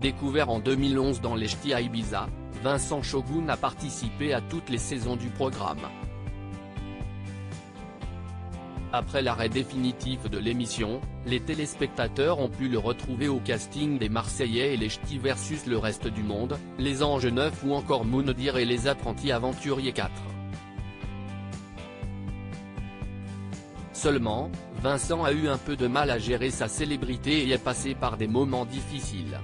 Découvert en 2011 dans les ch'tis à Ibiza, Vincent Shogun a participé à toutes les saisons du programme. Après l'arrêt définitif de l'émission, les téléspectateurs ont pu le retrouver au casting des Marseillais et les ch'tis versus le reste du monde, les Anges 9 ou encore Moundir et les Apprentis Aventuriers 4. Seulement, Vincent a eu un peu de mal à gérer sa célébrité et est passé par des moments difficiles.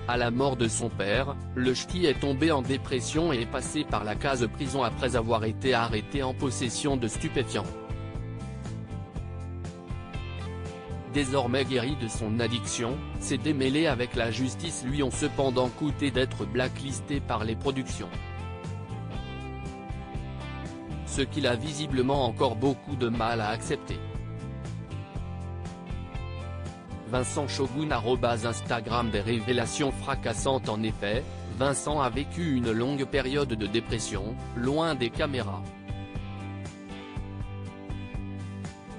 À la mort de son père, le ch'ti est tombé en dépression et est passé par la case prison après avoir été arrêté en possession de stupéfiants. Désormais guéri de son addiction, ses démêlés avec la justice lui ont cependant coûté d'être blacklisté par les productions. Ce qu'il a visiblement encore beaucoup de mal à accepter. Vincent Shogun @Instagram. Des révélations fracassantes. En effet, Vincent a vécu une longue période de dépression, loin des caméras.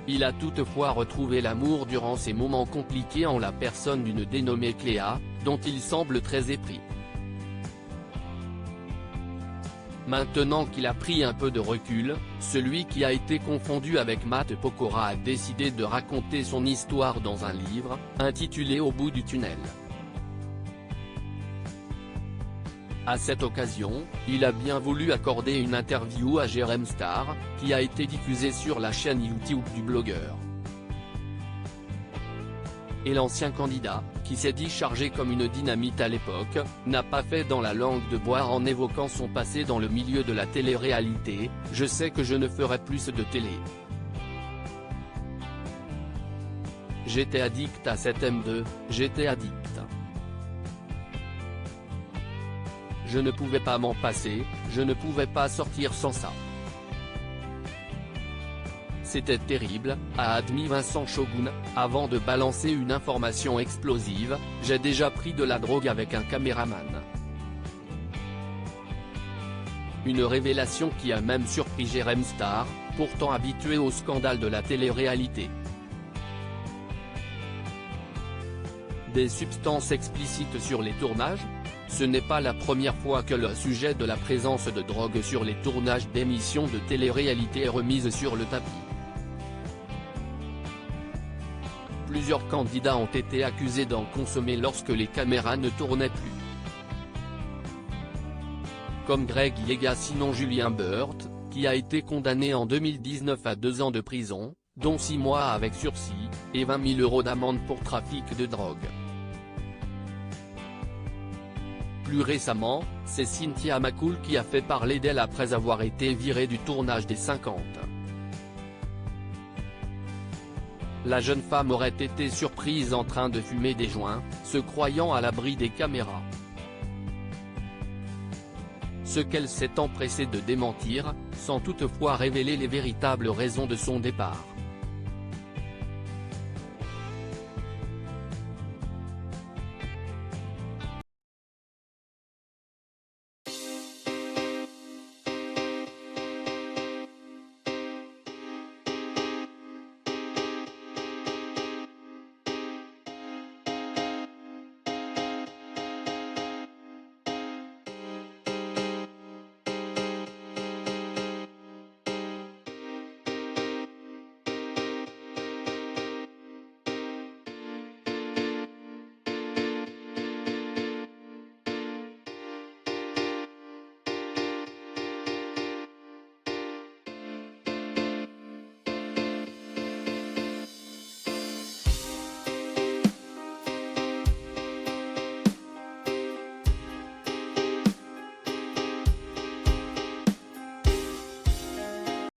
Il a toutefois retrouvé l'amour durant ces moments compliqués en la personne d'une dénommée Cléa, dont il semble très épris. Maintenant qu'il a pris un peu de recul, celui qui a été confondu avec Matt Pokora a décidé de raconter son histoire dans un livre, intitulé Au bout du tunnel. À cette occasion, il a bien voulu accorder une interview à Jérém Star, qui a été diffusée sur la chaîne YouTube du blogueur. Et l'ancien candidat, qui s'est dit chargé comme une dynamite à l'époque, n'a pas fait dans la langue de bois en évoquant son passé dans le milieu de la télé-réalité. « Je sais que je ne ferai plus de télé. J'étais addict à cette M2, j'étais addict. Je ne pouvais pas m'en passer, je ne pouvais pas sortir sans ça. C'était terrible », a admis Vincent Shogun, avant de balancer une information explosive: « J'ai déjà pris de la drogue avec un caméraman. » Une révélation qui a même surpris Jérém Star, pourtant habitué au scandale de la télé-réalité. Des substances explicites sur les tournages ? Ce n'est pas la première fois que le sujet de la présence de drogue sur les tournages d'émissions de télé-réalité est remise sur le tapis. Plusieurs candidats ont été accusés d'en consommer lorsque les caméras ne tournaient plus. Comme Greg Yega, sinon Julien Burt, qui a été condamné en 2019 à 2 ans de prison, dont 6 mois avec sursis, et 20 000 € d'amende pour trafic de drogue. Plus récemment, c'est Cynthia McCool qui a fait parler d'elle après avoir été virée du tournage des 50. La jeune femme aurait été surprise en train de fumer des joints, se croyant à l'abri des caméras. Ce qu'elle s'est empressée de démentir, sans toutefois révéler les véritables raisons de son départ.